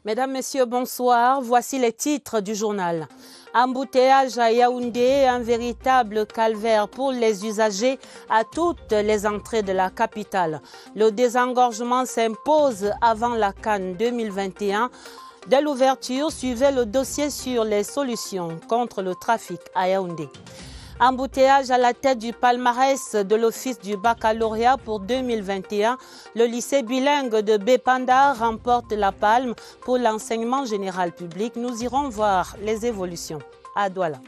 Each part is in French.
Mesdames, Messieurs, bonsoir. Voici les titres du journal. Embouteillage à Yaoundé, un véritable calvaire pour les usagers à toutes les entrées de la capitale. Le désengorgement s'impose avant la CAN 2021. Dès l'ouverture, suivait le dossier sur les solutions contre le trafic à Yaoundé. Embouteillage à la tête du palmarès de l'Office du baccalauréat pour 2021. Le lycée bilingue de Bépanda remporte la palme pour l'enseignement général public. Nous irons voir les évolutions à Douala.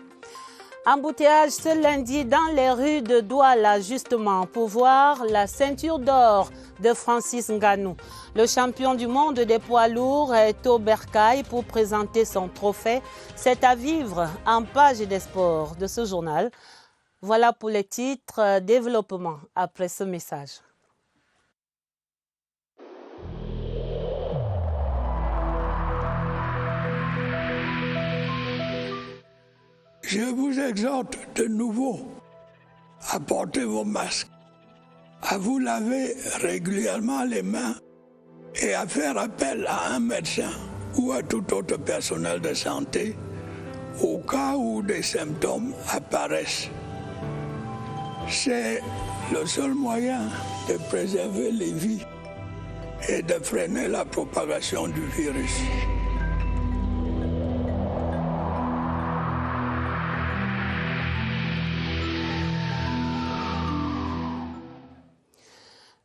Embouteillage ce lundi dans les rues de Douala, justement, pour voir la ceinture d'or de Francis Ngannou. Le champion du monde des poids lourds est au bercail pour présenter son trophée. C'est à vivre en page des sports de ce journal. Voilà pour les titres. Développement après ce message. Je vous exhorte de nouveau à porter vos masques, à vous laver régulièrement les mains et à faire appel à un médecin ou à tout autre personnel de santé au cas où des symptômes apparaissent. C'est le seul moyen de préserver les vies et de freiner la propagation du virus.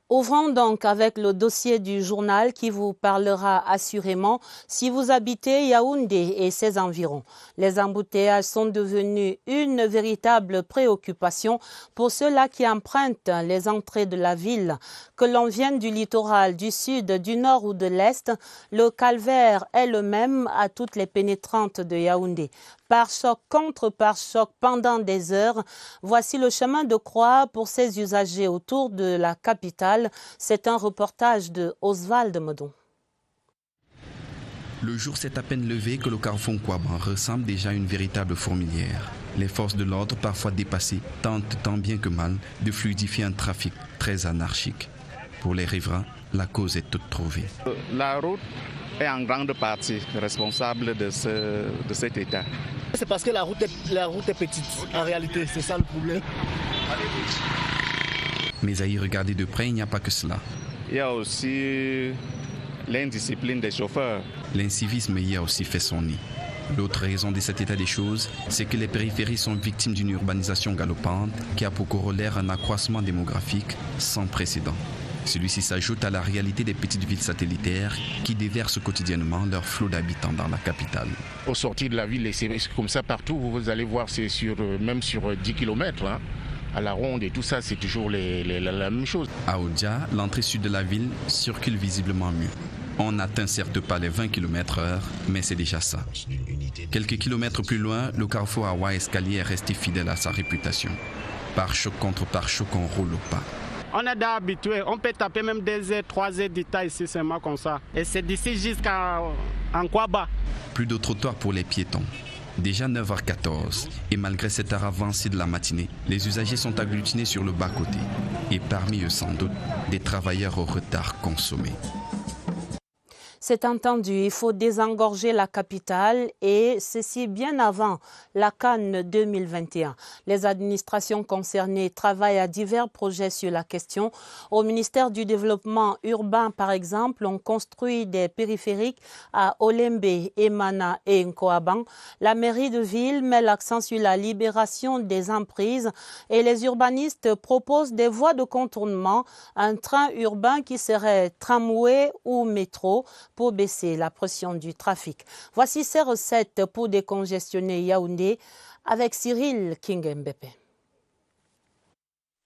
Ouvrons donc avec le dossier du journal qui vous parlera assurément si vous habitez Yaoundé et ses environs. Les embouteillages sont devenus une véritable préoccupation pour ceux-là qui empruntent les entrées de la ville. Que l'on vienne du littoral, du sud, du nord ou de l'est, le calvaire est le même à toutes les pénétrantes de Yaoundé. Pare-choc contre pare-choc pendant des heures, voici le chemin de croix pour ces usagers autour de la capitale. C'est un reportage de Oswald Modon. Le jour s'est à peine levé que le carrefour Nkwaban ressemble déjà à une véritable fourmilière. Les forces de l'ordre, parfois dépassées, tentent tant bien que mal de fluidifier un trafic très anarchique. Pour les riverains, la cause est toute trouvée. La route est en grande partie responsable de cet état. C'est parce que la route est petite, en réalité, c'est ça le problème. Mais à y regarder de près, il n'y a pas que cela. Il y a aussi l'indiscipline des chauffeurs. L'incivisme y a aussi fait son nid. L'autre raison de cet état des choses, c'est que les périphéries sont victimes d'une urbanisation galopante qui a pour corollaire un accroissement démographique sans précédent. Celui-ci s'ajoute à la réalité des petites villes satellitaires qui déversent quotidiennement leur flot d'habitants dans la capitale. Au sortir de la ville, c'est comme ça partout, vous allez voir, c'est même sur 10 km. À la ronde et tout ça, c'est toujours la même chose. À Oudja, l'entrée sud de la ville circule visiblement mieux. On n'atteint certes pas les 20 km/h, mais c'est déjà ça. Quelques kilomètres plus loin, le carrefour Awa Escalier est resté fidèle à sa réputation. Pare-choc contre pare-choc, on roule au pas. On est habitué, on peut taper même 2 heures, 3 heures d'état ici seulement comme ça. Et c'est d'ici jusqu'à Nkwaba. Plus de trottoirs pour les piétons. Déjà 9h14, et malgré cette heure avancée de la matinée, les usagers sont agglutinés sur le bas-côté. Et parmi eux, sans doute, des travailleurs au retard consommé. C'est entendu, il faut désengorger la capitale et ceci bien avant la CAN 2021. Les administrations concernées travaillent à divers projets sur la question. Au ministère du Développement urbain, par exemple, on construit des périphériques à Olembe, Emana et Nkwaban. La mairie de ville met l'accent sur la libération des emprises et les urbanistes proposent des voies de contournement, un train urbain qui serait tramway ou métro, pour baisser la pression du trafic. Voici ces recettes pour décongestionner Yaoundé avec Cyril Kingembepe.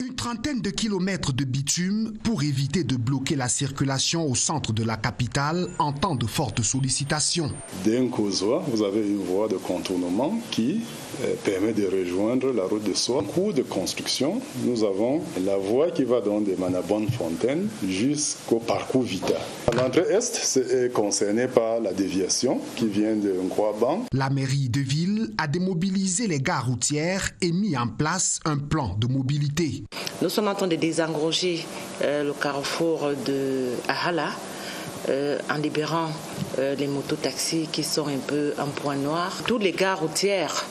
Une trentaine de kilomètres de bitume pour éviter de bloquer la circulation au centre de la capitale en temps de forte sollicitation. D'un causoir, vous avez une voie de contournement qui permet de rejoindre la route de Soie. En cours de construction, nous avons la voie qui va donc de Manabonne-Fontaine jusqu'au parcours Vita. L'entrée est est concernée par la déviation qui vient de Nkwaban. La mairie de ville a démobilisé les gares routières et mis en place un plan de mobilité. Nous sommes en train de désengorger le carrefour de Ahala en libérant les mototaxis qui sont un peu en point noir. Toutes les gares routières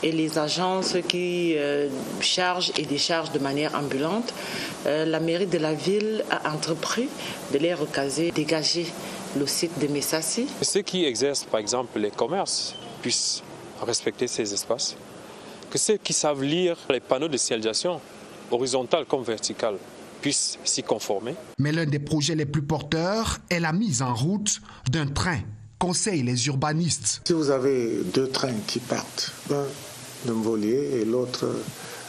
et les agences qui chargent et déchargent de manière ambulante, la mairie de la ville a entrepris de les recaser, dégager le site de Messassi. Ceux qui exercent par exemple les commerces puissent respecter ces espaces, que ceux qui savent lire les panneaux de signalisation, horizontales comme verticales, puissent s'y conformer. Mais l'un des projets les plus porteurs est la mise en route d'un train, conseillent les urbanistes. Si vous avez 2 trains qui partent, l'un de Mvolié et l'autre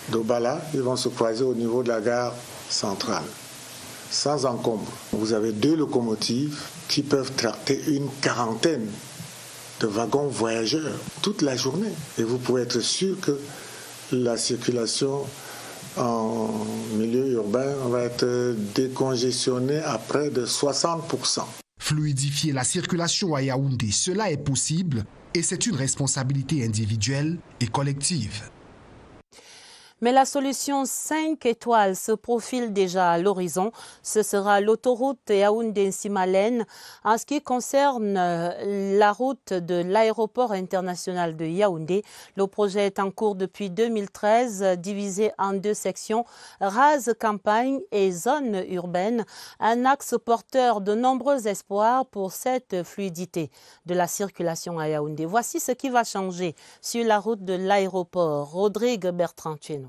d'Obala, ils vont se croiser au niveau de la gare centrale, sans encombre. Vous avez 2 locomotives qui peuvent tracter une 40aine de wagons voyageurs toute la journée. Et vous pouvez être sûr que la circulation en milieu urbain va être décongestionnée à près de 60%. Fluidifier la circulation à Yaoundé, cela est possible et c'est une responsabilité individuelle et collective. Mais la solution 5 étoiles se profile déjà à l'horizon. Ce sera l'autoroute Yaoundé-Nsimalen. En ce qui concerne la route de l'aéroport international de Yaoundé, le projet est en cours depuis 2013, divisé en 2 sections, rase campagne et zone urbaine, un axe porteur de nombreux espoirs pour cette fluidité de la circulation à Yaoundé. Voici ce qui va changer sur la route de l'aéroport. Rodrigue Bertrand-Tchéno.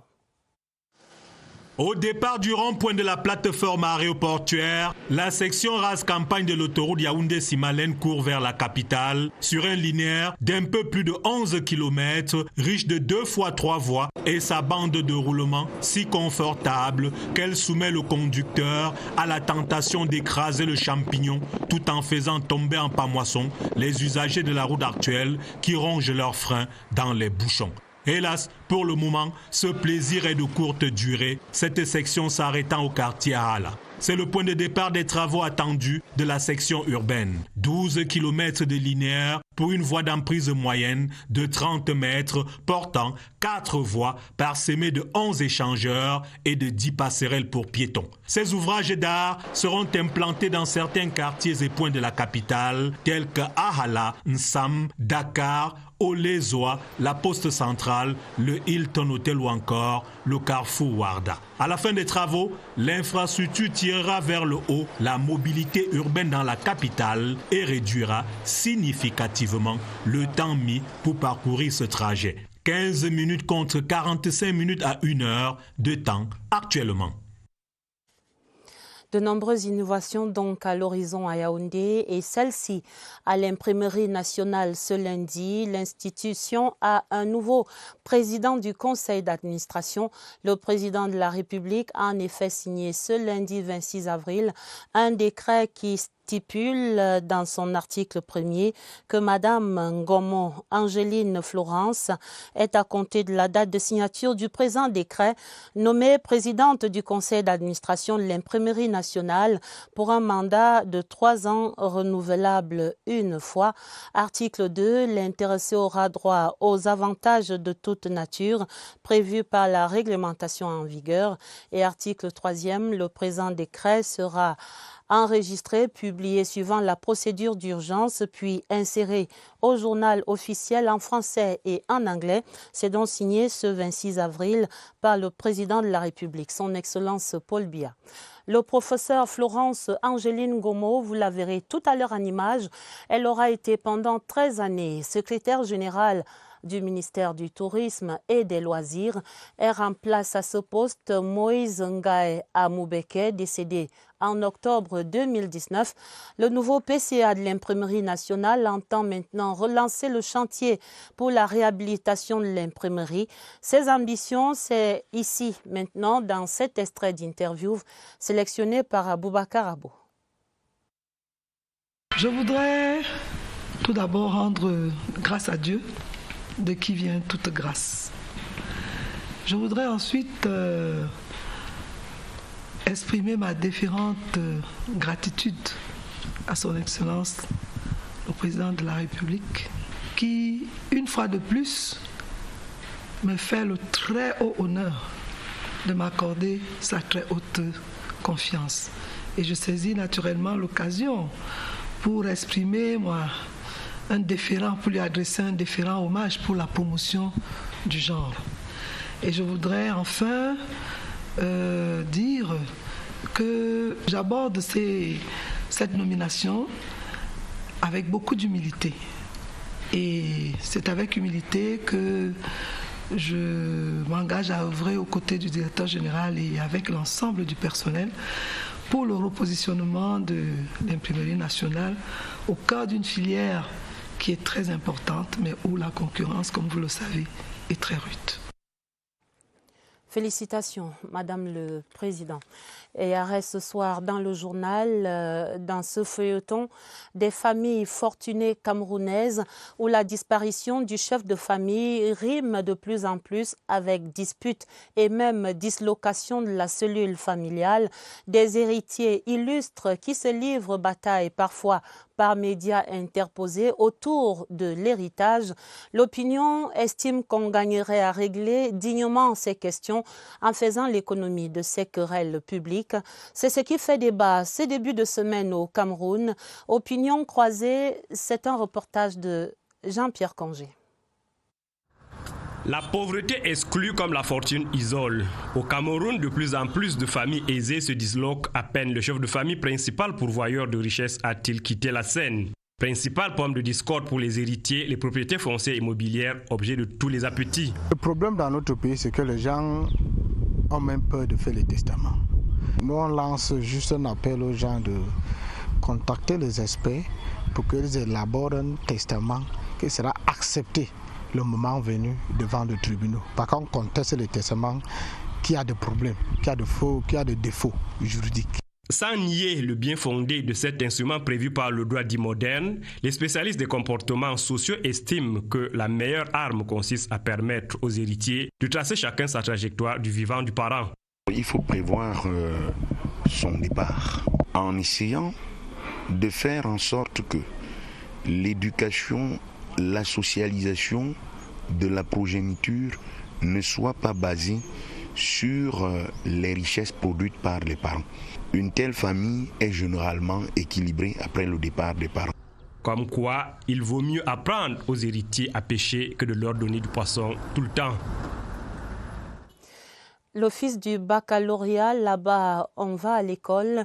Au départ du rond-point de la plateforme aéroportuaire, la section rase campagne de l'autoroute Yaoundé-Nsimalen court vers la capitale sur un linéaire d'un peu plus de 11 km, riche de 2 fois 3 voies et sa bande de roulement si confortable qu'elle soumet le conducteur à la tentation d'écraser le champignon tout en faisant tomber en pamoisson les usagers de la route actuelle qui rongent leurs freins dans les bouchons. Hélas, pour le moment, ce plaisir est de courte durée, cette section s'arrêtant au quartier Ahala. C'est le point de départ des travaux attendus de la section urbaine. 12 km de linéaire pour une voie d'emprise moyenne de 30 mètres portant 4 voies parsemées de 11 échangeurs et de 10 passerelles pour piétons. Ces ouvrages d'art seront implantés dans certains quartiers et points de la capitale tels que Ahala, Nsam, Dakar, Olezoa, la poste centrale, le Hilton Hotel ou encore le Carrefour Warda. À la fin des travaux, l'infrastructure tirera vers le haut la mobilité urbaine dans la capitale et réduira significativement le temps mis pour parcourir ce trajet. 15 minutes contre 45 minutes à 1 heure de temps actuellement. De nombreuses innovations donc à l'horizon à Yaoundé et celle-ci à l'imprimerie nationale ce lundi. L'institution a un nouveau président du conseil d'administration. Le président de la République a en effet signé ce lundi 26 avril un décret qui stipule dans son article 1er que Madame Ngomo Angeline Florence est à compter de la date de signature du présent décret nommée présidente du conseil d'administration de l'imprimerie nationale pour un mandat de 3 ans renouvelable une fois. Article 2, l'intéressé aura droit aux avantages de toute nature prévus par la réglementation en vigueur. Et article 3e, le présent décret sera enregistré, publié suivant la procédure d'urgence, puis inséré au journal officiel en français et en anglais. C'est donc signé ce 26 avril par le président de la République, son Excellence Paul Biya. Le professeur Florence Angeline Ngomo, vous la verrez tout à l'heure en image, elle aura été pendant 13 années secrétaire générale du ministère du Tourisme et des Loisirs. Elle remplace à ce poste Moïse Ngaye Amoubeke, décédé en octobre 2019. Le nouveau PCA de l'imprimerie nationale entend maintenant relancer le chantier pour la réhabilitation de l'imprimerie. Ses ambitions, c'est ici, maintenant, dans cet extrait d'interview sélectionné par Aboubacar Abo. Je voudrais tout d'abord rendre grâce à Dieu, de qui vient toute grâce. Je voudrais ensuite exprimer ma déférente gratitude à son Excellence, le Président de la République, qui, une fois de plus, me fait le très haut honneur de m'accorder sa très haute confiance. Et je saisis naturellement l'occasion pour exprimer un déférent, pour lui adresser un déférent hommage pour la promotion du genre. Et je voudrais enfin dire que j'aborde cette nomination avec beaucoup d'humilité. Et c'est avec humilité que je m'engage à œuvrer aux côtés du directeur général et avec l'ensemble du personnel pour le repositionnement de l'imprimerie nationale au cœur d'une filière qui est très importante, mais où la concurrence, comme vous le savez, est très rude. Félicitations, Madame le Président. Et arrête ce soir dans le journal, dans ce feuilleton, des familles fortunées camerounaises où la disparition du chef de famille rime de plus en plus avec disputes et même dislocation de la cellule familiale. Des héritiers illustres qui se livrent bataille parfois par médias interposés autour de l'héritage. L'opinion estime qu'on gagnerait à régler dignement ces questions en faisant l'économie de ces querelles publiques. C'est ce qui fait débat ce début de semaine au Cameroun. Opinion croisée, c'est un reportage de Jean-Pierre Congé. La pauvreté exclut comme la fortune isole. Au Cameroun, de plus en plus de familles aisées se disloquent à peine le chef de famille principal pourvoyeur de richesse a-t-il quitté la scène. Principale pomme de discorde pour les héritiers, les propriétés foncières immobilières, objet de tous les appétits. Le problème dans notre pays, c'est que les gens ont même peur de faire les testaments. Nous, on lance juste un appel aux gens de contacter les experts pour qu'ils élaborent un testament qui sera accepté le moment venu devant le tribunal. Par contre, on conteste les testaments qui a des problèmes, qui a des défauts juridiques. Sans nier le bien fondé de cet instrument prévu par le droit dit moderne, les spécialistes des comportements sociaux estiment que la meilleure arme consiste à permettre aux héritiers de tracer chacun sa trajectoire du vivant du parent. Il faut prévoir son départ en essayant de faire en sorte que l'éducation, la socialisation de la progéniture ne soit pas basée sur les richesses produites par les parents. Une telle famille est généralement équilibrée après le départ des parents. Comme quoi, il vaut mieux apprendre aux héritiers à pêcher que de leur donner du poisson tout le temps. L'office du baccalauréat, là-bas, on va à l'école.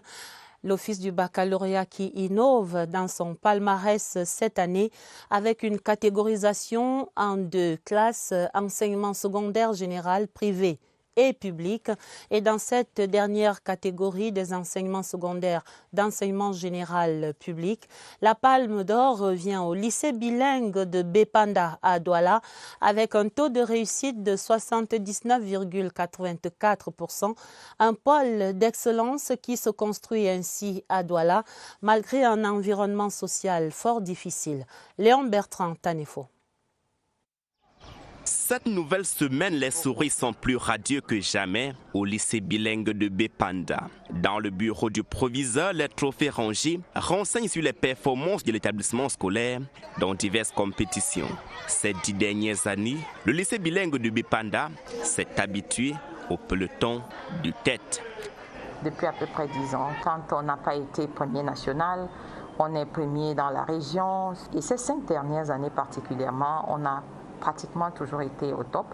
L'office du baccalauréat qui innove dans son palmarès cette année avec une catégorisation en 2 classes, enseignement secondaire général privé et public. Et dans cette dernière catégorie des enseignements secondaires d'enseignement général public, la palme d'or revient au lycée bilingue de Bépanda à Douala avec un taux de réussite de 79,84%, un pôle d'excellence qui se construit ainsi à Douala malgré un environnement social fort difficile. Léon Bertrand, Tanefo. Cette nouvelle semaine, les sourires sont plus radieux que jamais au lycée bilingue de Bépanda. Dans le bureau du proviseur, les trophées rangés renseignent sur les performances de l'établissement scolaire dans diverses compétitions. Ces 10 dernières années, le lycée bilingue de Bépanda s'est habitué au peloton de tête. Depuis à peu près 10 ans, quand on n'a pas été premier national, on est premier dans la région. Et ces 5 dernières années particulièrement, on a pratiquement toujours été au top.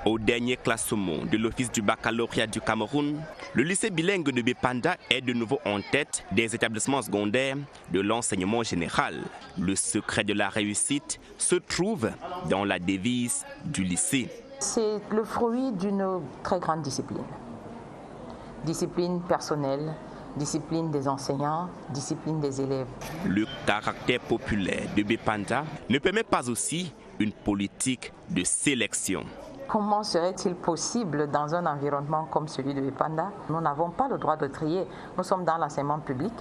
Au dernier classement de l'Office du baccalauréat du Cameroun, le lycée bilingue de Bépanda est de nouveau en tête des établissements secondaires de l'enseignement général. Le secret de la réussite se trouve dans la devise du lycée. C'est le fruit d'une très grande discipline. Discipline personnelle, discipline des enseignants, discipline des élèves. Le caractère populaire de Bépanda ne permet pas aussi une politique de sélection. Comment serait-il possible dans un environnement comme celui de Bépanda? Nous n'avons pas le droit de trier. Nous sommes dans l'enseignement public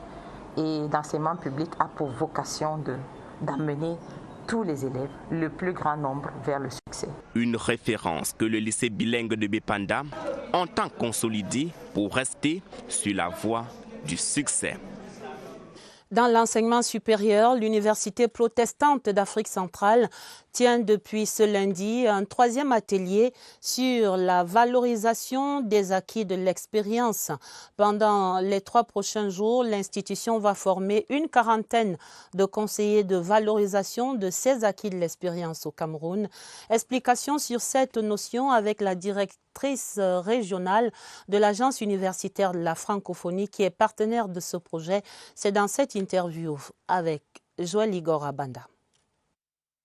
et l'enseignement public a pour vocation d'amener tous les élèves, le plus grand nombre, vers le succès. Une référence que le lycée bilingue de Bépanda entend consolider pour rester sur la voie du succès. Dans l'enseignement supérieur, l'Université protestante d'Afrique centrale tient depuis ce lundi un 3e atelier sur la valorisation des acquis de l'expérience. Pendant les 3 prochains jours, l'institution va former une quarantaine de conseillers de valorisation de ces acquis de l'expérience au Cameroun. Explication sur cette notion avec la directrice régionale de l'Agence universitaire de la francophonie qui est partenaire de ce projet. C'est dans cette interview avec Joël Igor Abanda.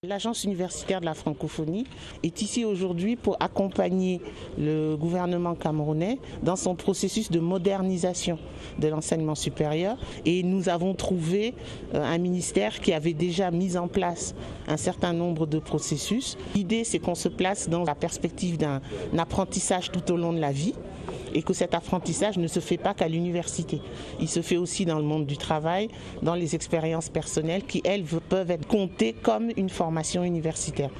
L'Agence universitaire de la francophonie est ici aujourd'hui pour accompagner le gouvernement camerounais dans son processus de modernisation de l'enseignement supérieur. Et nous avons trouvé un ministère qui avait déjà mis en place un certain nombre de processus. L'idée, c'est qu'on se place dans la perspective d'un apprentissage tout au long de la vie, et que cet apprentissage ne se fait pas qu'à l'université. Il se fait aussi dans le monde du travail, dans les expériences personnelles qui, elles, peuvent être comptées comme une formation universitaire.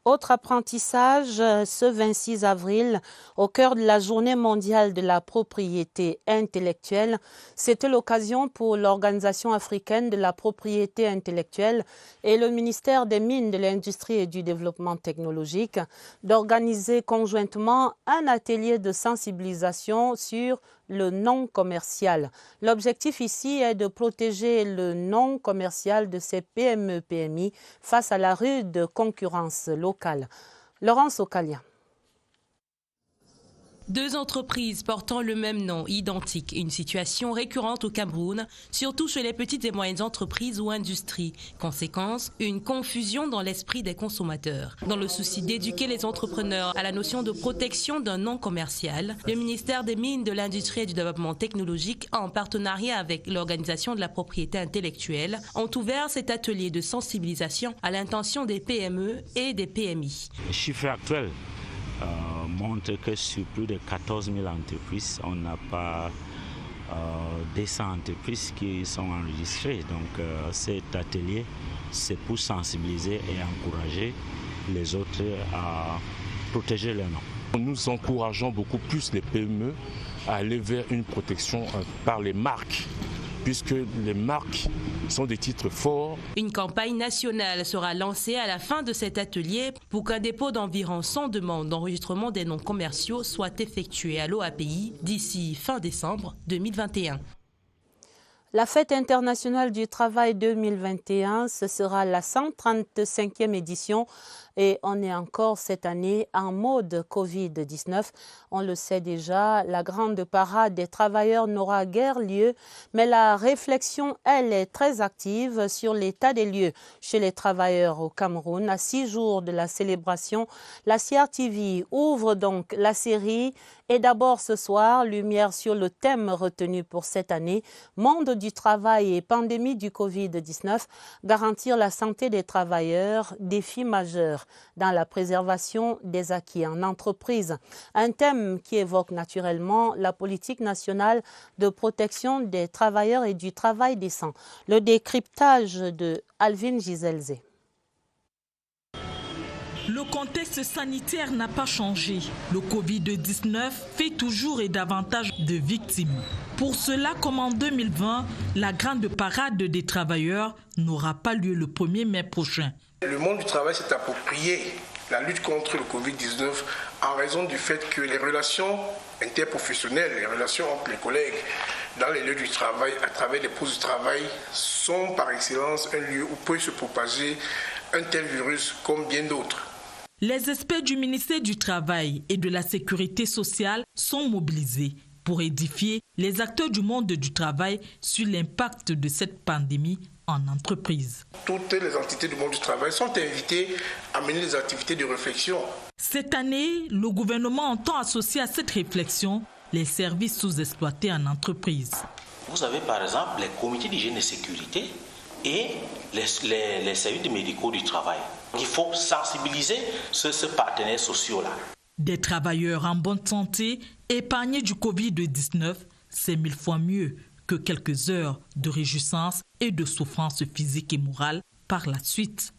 Autre apprentissage, ce 26 avril, au cœur de la Journée mondiale de la propriété intellectuelle, c'était l'occasion pour l'Organisation africaine de la propriété intellectuelle et le ministère des Mines, de l'Industrie et du Développement technologique d'organiser conjointement un atelier de sensibilisation sur le non commercial. L'objectif ici est de protéger le non commercial de ces PME-PMI face à la rude concurrence locale. Laurence Ocalia. 2 entreprises portant le même nom, identiques, une situation récurrente au Cameroun, surtout chez les petites et moyennes entreprises ou industries. Conséquence, une confusion dans l'esprit des consommateurs. Dans le souci d'éduquer les entrepreneurs à la notion de protection d'un nom commercial, le ministère des Mines, de l'Industrie et du Développement technologique, en partenariat avec l'Organisation de la propriété intellectuelle, ont ouvert cet atelier de sensibilisation à l'intention des PME et des PMI. Le chiffre actuel montre que sur plus de 14 000 entreprises, on n'a pas 200 entreprises qui sont enregistrées. Donc cet atelier, c'est pour sensibiliser et encourager les autres à protéger leur nom. Nous encourageons beaucoup plus les PME à aller vers une protection par les marques, puisque les marques sont des titres forts. Une campagne nationale sera lancée à la fin de cet atelier pour qu'un dépôt d'environ 100 demandes d'enregistrement des noms commerciaux soit effectué à l'OAPI d'ici fin décembre 2021. La Fête internationale du travail 2021, ce sera la 135e édition et on est encore cette année en mode Covid-19. On le sait déjà, la grande parade des travailleurs n'aura guère lieu, mais la réflexion, elle, est très active sur l'état des lieux chez les travailleurs au Cameroun. À 6 jours de la célébration, la CRTV ouvre donc la série. Et d'abord ce soir, lumière sur le thème retenu pour cette année, monde du travail et pandémie du Covid-19, garantir la santé des travailleurs, défi majeur dans la préservation des acquis en entreprise. Un thème qui évoque naturellement la politique nationale de protection des travailleurs et du travail décent. Le décryptage de Alvin Giselze. Le contexte sanitaire n'a pas changé. Le Covid-19 fait toujours et davantage de victimes. Pour cela, comme en 2020, la grande parade des travailleurs n'aura pas lieu le 1er mai prochain. Le monde du travail s'est approprié la lutte contre le Covid-19 en raison du fait que les relations interprofessionnelles, les relations entre les collègues dans les lieux du travail, à travers les pauses de travail, sont par excellence un lieu où peut se propager un tel virus comme bien d'autres. Les experts du ministère du Travail et de la Sécurité sociale sont mobilisés pour édifier les acteurs du monde du travail sur l'impact de cette pandémie en entreprise. Toutes les entités du monde du travail sont invitées à mener des activités de réflexion. Cette année, le gouvernement entend associer à cette réflexion les services sous-exploités en entreprise. Vous avez par exemple les comités d'hygiène et sécurité et les services médicaux du travail. Il faut sensibiliser ces partenaires sociaux-là. Des travailleurs en bonne santé, épargnés du Covid-19, c'est 1000 fois mieux que quelques heures de réjouissance et de souffrance physique et morale par la suite.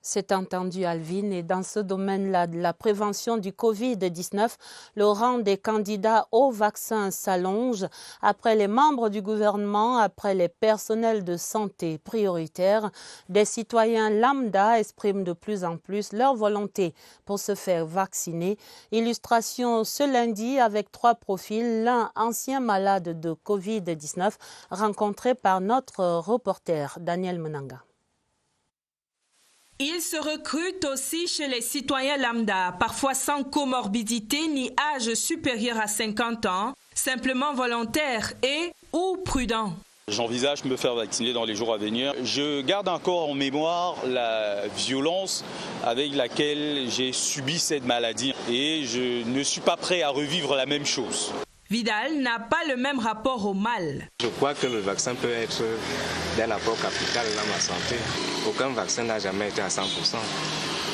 C'est entendu, Alvin, et dans ce domaine-là de la prévention du Covid-19, le rang des candidats au vaccin s'allonge. Après les membres du gouvernement, après les personnels de santé prioritaires, des citoyens lambda expriment de plus en plus leur volonté pour se faire vacciner. Illustration ce lundi avec 3 profils, l'un ancien malade de Covid-19, rencontré par notre reporter Daniel Menanga. Il se recrute aussi chez les citoyens lambda, parfois sans comorbidité ni âge supérieur à 50 ans, simplement volontaires et ou prudents. J'envisage me faire vacciner dans les jours à venir. Je garde encore en mémoire la violence avec laquelle j'ai subi cette maladie et je ne suis pas prêt à revivre la même chose. Vidal n'a pas le même rapport au mal. Je crois que le vaccin peut être d'un apport capital dans ma santé. Aucun vaccin n'a jamais été à 100%.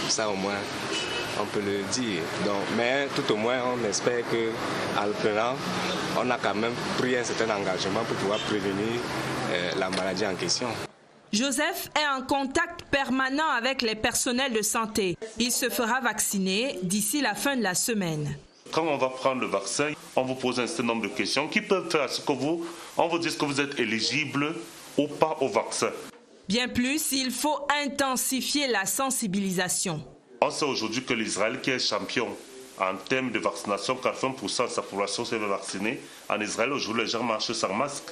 Ça au moins, on peut le dire. Donc, mais tout au moins, on espère qu'en le prenant, on a quand même pris un certain engagement pour pouvoir prévenir la maladie en question. Joseph est en contact permanent avec les personnels de santé. Il se fera vacciner d'ici la fin de la semaine. Quand on va prendre le vaccin, on vous pose un certain nombre de questions qui peuvent faire ce que on vous dise que vous êtes éligible ou pas au vaccin. Bien plus, il faut intensifier la sensibilisation. On sait aujourd'hui que l'Israël, qui est champion en termes de vaccination, 80% de sa population s'est vaccinée. En Israël, aujourd'hui, les gens marchent sans masque.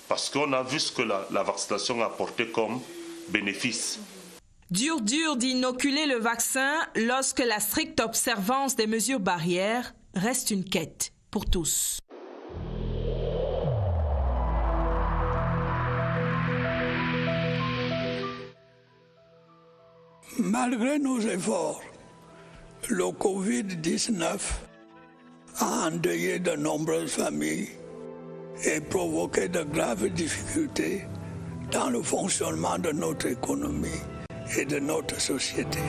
Parce qu'on a vu ce que la vaccination a apporté comme bénéfice. Dur d'inoculer le vaccin lorsque la stricte observance des mesures barrières reste une quête pour tous. Malgré nos efforts, le Covid-19 a endeuillé de nombreuses familles et provoqué de graves difficultés dans le fonctionnement de notre économie et de notre société.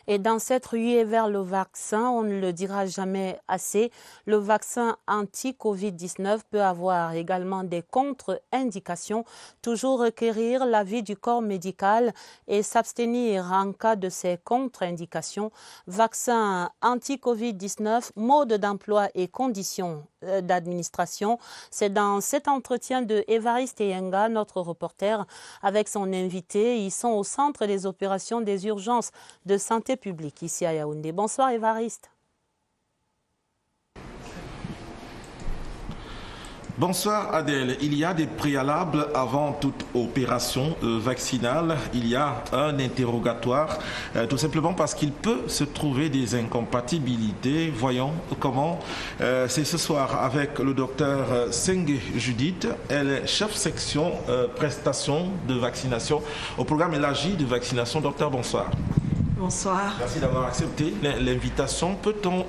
Et dans cette ruée vers le vaccin, on ne le dira jamais assez, le vaccin anti-Covid-19 peut avoir également des contre-indications, toujours requérir l'avis du corps médical et s'abstenir en cas de ces contre-indications. Vaccin anti-Covid-19, mode d'emploi et conditions d'administration. C'est dans cet entretien de Évariste Eyenga, notre reporter, avec son invité. Ils sont au centre des opérations des urgences de santé publique ici à Yaoundé. Bonsoir Évariste. Bonsoir Adèle. Il y a des préalables avant toute opération vaccinale. Il y a un interrogatoire, tout simplement parce qu'il peut se trouver des incompatibilités. Voyons comment. C'est ce soir avec le docteur Sengue Judith. Elle est chef section prestations de vaccination au programme élargi de vaccination. Docteur, bonsoir. Bonsoir. Merci d'avoir accepté l'invitation. Peut-on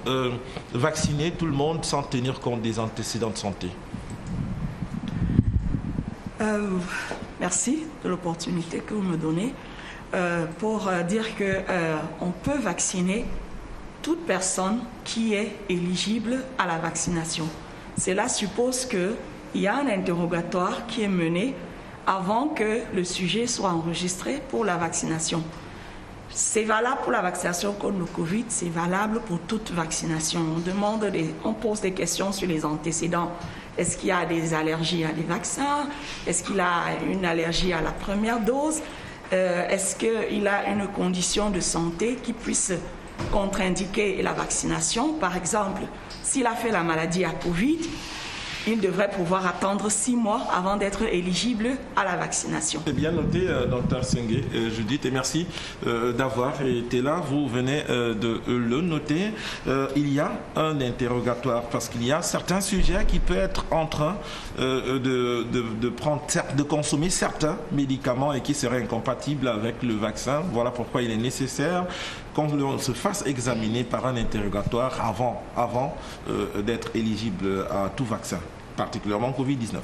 vacciner tout le monde sans tenir compte des antécédents de santé ? Merci de l'opportunité que vous me donnez pour dire qu'on peut vacciner toute personne qui est éligible à la vaccination. Cela suppose qu'il y a un interrogatoire qui est mené avant que le sujet soit enregistré pour la vaccination. C'est valable pour la vaccination contre le Covid, c'est valable pour toute vaccination. On pose des questions sur les antécédents. Est-ce qu'il y a des allergies à des vaccins? Est-ce qu'il a une allergie à la première dose? Est-ce qu'il a une condition de santé qui puisse contre-indiquer la vaccination? Par exemple, s'il a fait la maladie à Covid, il devrait pouvoir attendre 6 mois avant d'être éligible à la vaccination. C'est bien noté, Dr Sengue Judith, et merci d'avoir été là. Vous venez de le noter. Il y a un interrogatoire parce qu'il y a certains sujets qui peuvent être en train de consommer certains médicaments et qui seraient incompatibles avec le vaccin. Voilà pourquoi il est nécessaire qu'on se fasse examiner par un interrogatoire avant d'être éligible à tout vaccin, particulièrement Covid-19.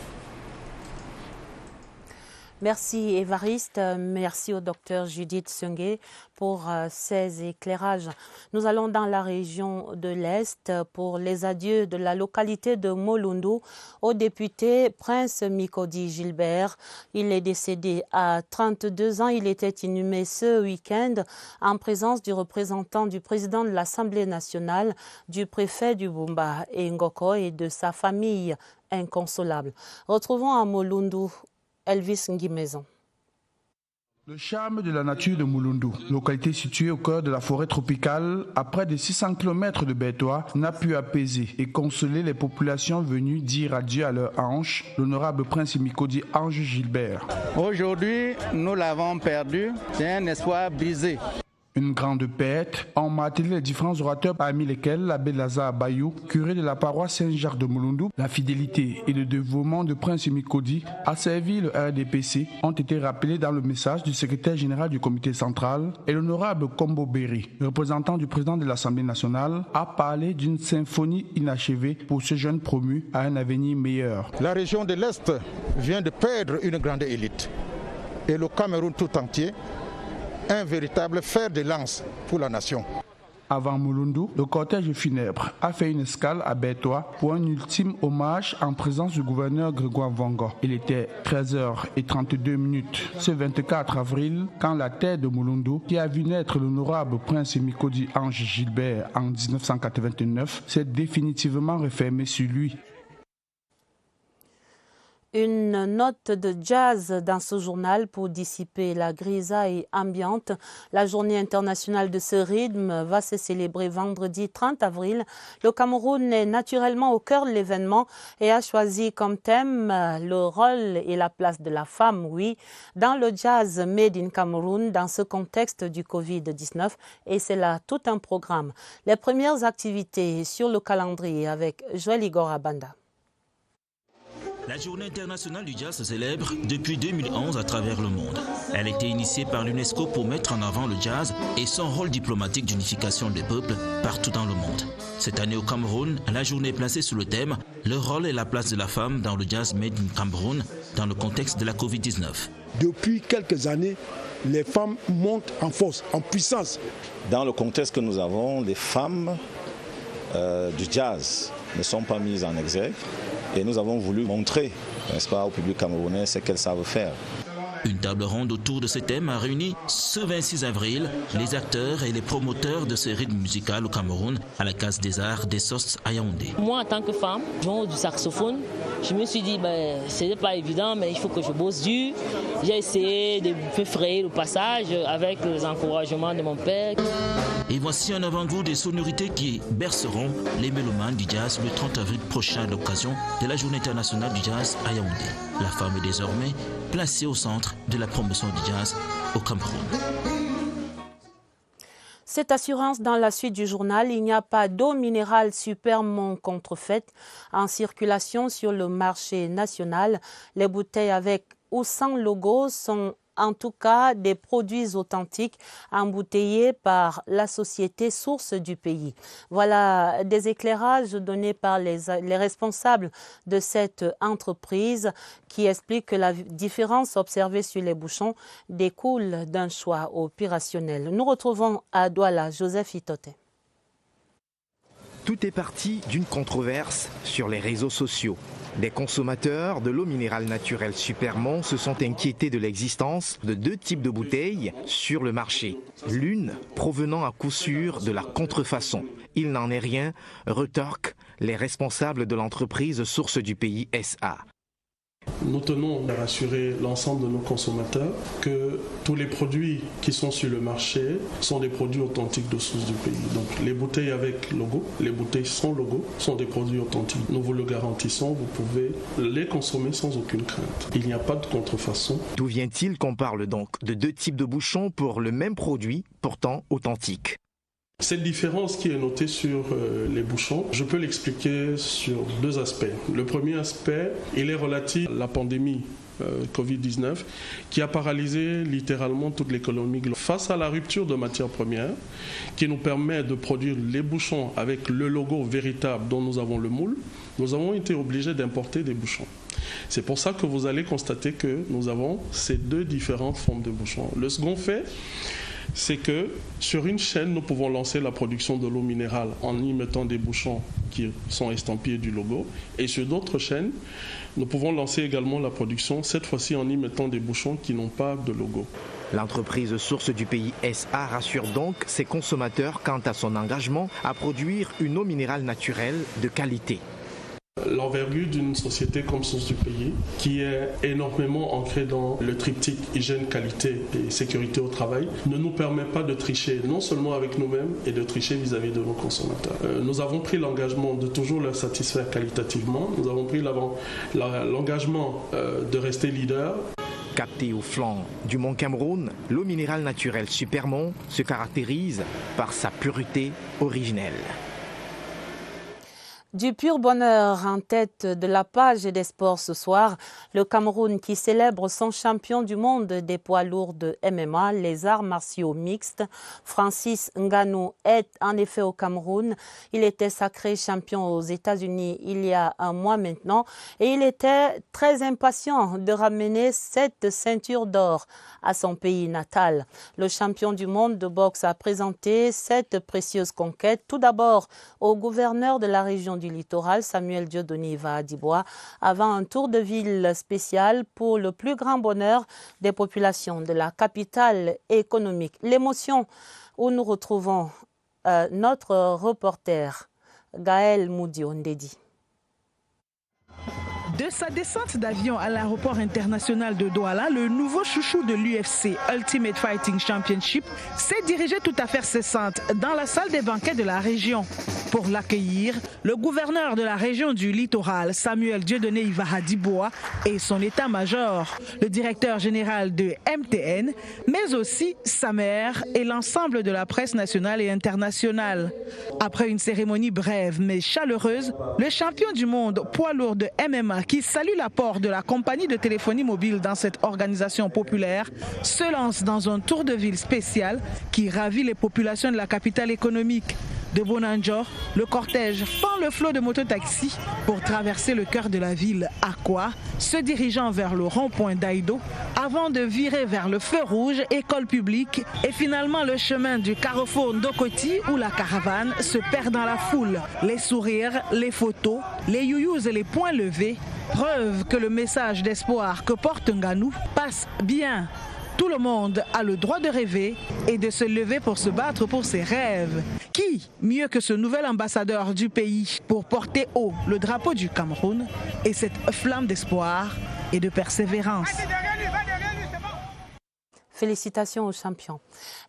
Merci Évariste, merci au docteur Judith Sungué pour ces éclairages. Nous allons dans la région de l'Est pour les adieux de la localité de Mulundu au député Prince Mikodi Gilbert. Il est décédé à 32 ans. Il était inhumé ce week-end en présence du représentant du président de l'Assemblée nationale, du préfet du Bumba et Ngoko et de sa famille inconsolable. Retrouvons à Mulundu Elvis Nguimezon. Le charme de la nature de Mulundu, localité située au cœur de la forêt tropicale, à près de 600 km de Bertoua, n'a pu apaiser et consoler les populations venues dire adieu à leur hanche, l'honorable prince Mikodi Ange Gilbert. Aujourd'hui, nous l'avons perdu, c'est un espoir brisé. Une grande perte ont martelé les différents orateurs, parmi lesquels l'abbé Lazare Bayou, curé de la paroisse Saint-Jacques de Mulundu. La fidélité et le dévouement de Prince Mikodi à servir le RDPC ont été rappelés dans le message du secrétaire général du comité central, et l'honorable Kombo Berry, représentant du président de l'Assemblée nationale, a parlé d'une symphonie inachevée pour ce jeune promu à un avenir meilleur. La région de l'Est vient de perdre une grande élite et le Cameroun tout entier un véritable fer de lance pour la nation. Avant Mulundu, le cortège funèbre a fait une escale à Bertoua pour un ultime hommage en présence du gouverneur Grégoire Vongo. Il était 13h32 ce 24 avril quand la terre de Mulundu, qui a vu naître l'honorable prince Mikodi Ange Gilbert en 1989, s'est définitivement refermée sur lui. Une note de jazz dans ce journal pour dissiper la grisaille ambiante. La journée internationale de ce rythme va se célébrer vendredi 30 avril. Le Cameroun est naturellement au cœur de l'événement et a choisi comme thème le rôle et la place de la femme, oui, dans le jazz Made in Cameroun dans ce contexte du Covid-19. Et c'est là tout un programme. Les premières activités sur le calendrier avec Joël Igor Abanda. La journée internationale du jazz se célèbre depuis 2011 à travers le monde. Elle a été initiée par l'UNESCO pour mettre en avant le jazz et son rôle diplomatique d'unification des peuples partout dans le monde. Cette année au Cameroun, la journée est placée sous le thème « Le rôle et la place de la femme dans le jazz Made in Cameroun dans le contexte de la Covid-19 ». Depuis quelques années, les femmes montent en force, en puissance. Dans le contexte que nous avons, les femmes du jazz ne sont pas mises en exergue. Et nous avons voulu montrer, n'est-ce pas, au public camerounais ce qu'elles savent faire. Une table ronde autour de ce thème a réuni ce 26 avril les acteurs et les promoteurs de ce rythme musical au Cameroun à la Case des Arts des Sostes à Yaoundé. Moi, en tant que femme, jouant du saxophone, je me suis dit, ce n'est pas évident, mais il faut que je bosse dur. J'ai essayé de me frayer le passage avec les encouragements de mon père. Et voici un avant-goût des sonorités qui berceront les mélomanes du jazz le 30 avril prochain à l'occasion de la Journée internationale du jazz à Yaoundé. La femme est désormais placée au centre de la promotion du jazz au Cameroun. Cette assurance dans la suite du journal, il n'y a pas d'eau minérale Supermont contrefaite en circulation sur le marché national. Les bouteilles avec ou sans logo sont en tout cas des produits authentiques embouteillés par la société source du pays. Voilà des éclairages donnés par les responsables de cette entreprise qui expliquent que la différence observée sur les bouchons découle d'un choix opérationnel. Nous retrouvons à Douala Joseph Itote. Tout est parti d'une controverse sur les réseaux sociaux. Des consommateurs de l'eau minérale naturelle Supermont se sont inquiétés de l'existence de deux types de bouteilles sur le marché. L'une provenant à coup sûr de la contrefaçon. Il n'en est rien, retorquent les responsables de l'entreprise source du pays SA. Nous tenons à rassurer l'ensemble de nos consommateurs que tous les produits qui sont sur le marché sont des produits authentiques de source du pays. Donc les bouteilles avec logo, les bouteilles sans logo sont des produits authentiques. Nous vous le garantissons, vous pouvez les consommer sans aucune crainte. Il n'y a pas de contrefaçon. D'où vient-il qu'on parle donc de deux types de bouchons pour le même produit, pourtant authentique ? Cette différence qui est notée sur les bouchons, je peux l'expliquer sur deux aspects. Le premier aspect, il est relatif à la pandémie Covid-19 qui a paralysé littéralement toute l'économie. Face à la rupture de matières premières qui nous permet de produire les bouchons avec le logo véritable dont nous avons le moule, nous avons été obligés d'importer des bouchons. C'est pour ça que vous allez constater que nous avons ces deux différentes formes de bouchons. Le second fait, c'est que sur une chaîne, nous pouvons lancer la production de l'eau minérale en y mettant des bouchons qui sont estampillés du logo. Et sur d'autres chaînes, nous pouvons lancer également la production, cette fois-ci en y mettant des bouchons qui n'ont pas de logo. L'entreprise source du pays SA rassure donc ses consommateurs quant à son engagement à produire une eau minérale naturelle de qualité. L'envergure d'une société comme Source du Pays, qui est énormément ancrée dans le triptyque hygiène, qualité et sécurité au travail, ne nous permet pas de tricher, non seulement avec nous-mêmes, et de tricher vis-à-vis de nos consommateurs. Nous avons pris l'engagement de toujours leur satisfaire qualitativement. Nous avons pris l'engagement de rester leader. Captée au flanc du Mont Cameroun, l'eau minérale naturelle Supermont se caractérise par sa pureté originelle. Du pur bonheur en tête de la page des sports ce soir, le Cameroun qui célèbre son champion du monde des poids lourds de MMA, les arts martiaux mixtes. Francis Ngannou est en effet au Cameroun. Il était sacré champion aux États-Unis il y a un mois maintenant et il était très impatient de ramener cette ceinture d'or à son pays natal. Le champion du monde de boxe a présenté cette précieuse conquête tout d'abord au gouverneur de la région du littoral, Samuel Dieudonné Iva-Adibois, avant un tour de ville spécial pour le plus grand bonheur des populations de la capitale économique. L'émotion où nous retrouvons notre reporter Gaël Moudi-Ondedi. De sa descente d'avion à l'aéroport international de Douala, le nouveau chouchou de l'UFC, Ultimate Fighting Championship, s'est dirigé tout à fait cessante dans la salle des banquets de la région. Pour l'accueillir, le gouverneur de la région du littoral, Samuel Dieudonné Iva-Adibois, et son état-major, le directeur général de MTN, mais aussi sa mère et l'ensemble de la presse nationale et internationale. Après une cérémonie brève mais chaleureuse, le champion du monde poids lourd de MMA qui salue l'apport de la compagnie de téléphonie mobile dans cette organisation populaire, se lance dans un tour de ville spécial qui ravit les populations de la capitale économique. De Bonanjor, le cortège prend le flot de mototaxis pour traverser le cœur de la ville, Akwa, se dirigeant vers le rond-point d'Aïdo, avant de virer vers le feu rouge, école publique, et finalement le chemin du carrefour Ndokoti où la caravane se perd dans la foule. Les sourires, les photos, les youyous et les poings levés, preuve que le message d'espoir que porte Ngannou passe bien. Tout le monde a le droit de rêver et de se lever pour se battre pour ses rêves. Qui, mieux que ce nouvel ambassadeur du pays pour porter haut le drapeau du Cameroun et cette flamme d'espoir et de persévérance? Félicitations aux champions.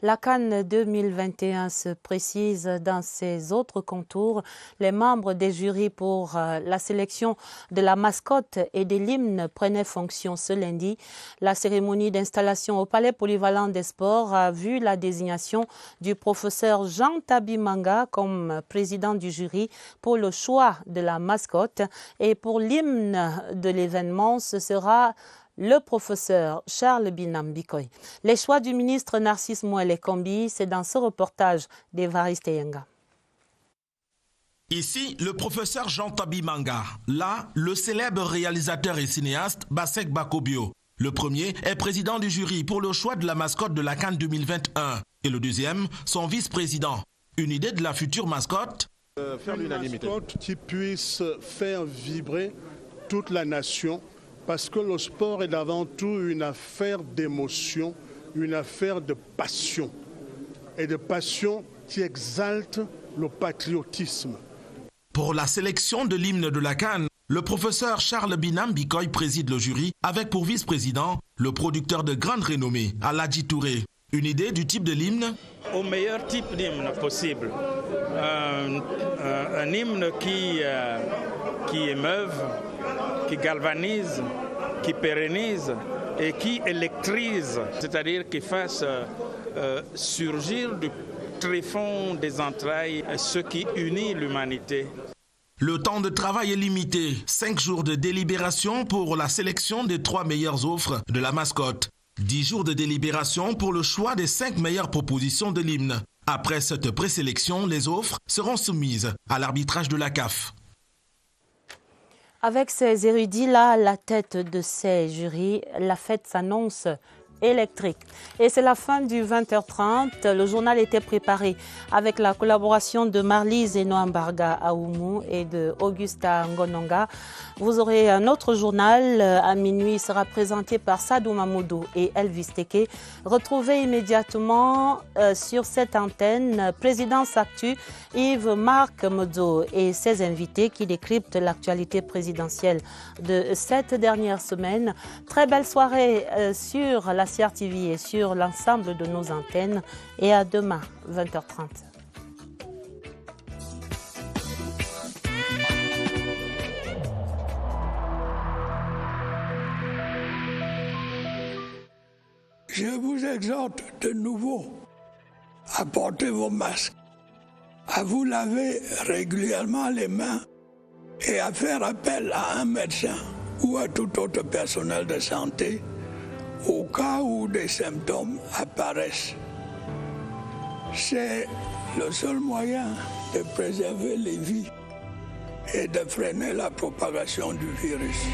La CAN 2021 se précise dans ses autres contours. Les membres des jurys pour la sélection de la mascotte et de l'hymne prenaient fonction ce lundi. La cérémonie d'installation au Palais polyvalent des sports a vu la désignation du professeur Jean Tabimanga comme président du jury pour le choix de la mascotte. Et pour l'hymne de l'événement, ce sera le professeur Charles Binam Bikoy. Les choix du ministre Narcisse Mouele Kombi, c'est dans ce reportage d'Evariste Yenga. Ici, le professeur Jean Tabimanga. Là, le célèbre réalisateur et cinéaste Basek Bakobio. Le premier est président du jury pour le choix de la mascotte de la CAN 2021. Et le deuxième, son vice-président. Une idée de la future mascotte? Faire une mascotte qui puisse faire vibrer toute la nation. Parce que le sport est avant tout une affaire d'émotion, une affaire de passion. Et de passion qui exalte le patriotisme. Pour la sélection de l'hymne de la CAN, le professeur Charles Binam Bikoy préside le jury avec pour vice-président le producteur de grande renommée, Aladji Touré. Une idée du type de l'hymne? Au meilleur type d'hymne possible. Un hymne qui émeuve, qui galvanise, qui pérennise et qui électrise, c'est-à-dire qui fasse surgir du tréfonds des entrailles ce qui unit l'humanité. Le temps de travail est limité. 5 jours de délibération pour la sélection des 3 meilleures offres de la mascotte. 10 jours de délibération pour le choix des 5 meilleures propositions de l'hymne. Après cette présélection, les offres seront soumises à l'arbitrage de la CAF. Avec ces érudits-là à la tête de ces jurys, la fête s'annonce électrique. Et c'est la fin du 20h30. Le journal était préparé avec la collaboration de Marlise Enoambarga Aoumou et de Augusta Ngononga. Vous aurez un autre journal à minuit. Il sera présenté par Sadou Mamoudou et Elvis Teke. Retrouvez immédiatement sur cette antenne Présidence Actu, Yves-Marc Modzo et ses invités qui décryptent l'actualité présidentielle de cette dernière semaine. Très belle soirée sur la CRTV et sur l'ensemble de nos antennes. Et à demain, 20h30. Je vous exhorte de nouveau à porter vos masques, à vous laver régulièrement les mains et à faire appel à un médecin ou à tout autre personnel de santé au cas où des symptômes apparaissent. C'est le seul moyen de préserver les vies et de freiner la propagation du virus.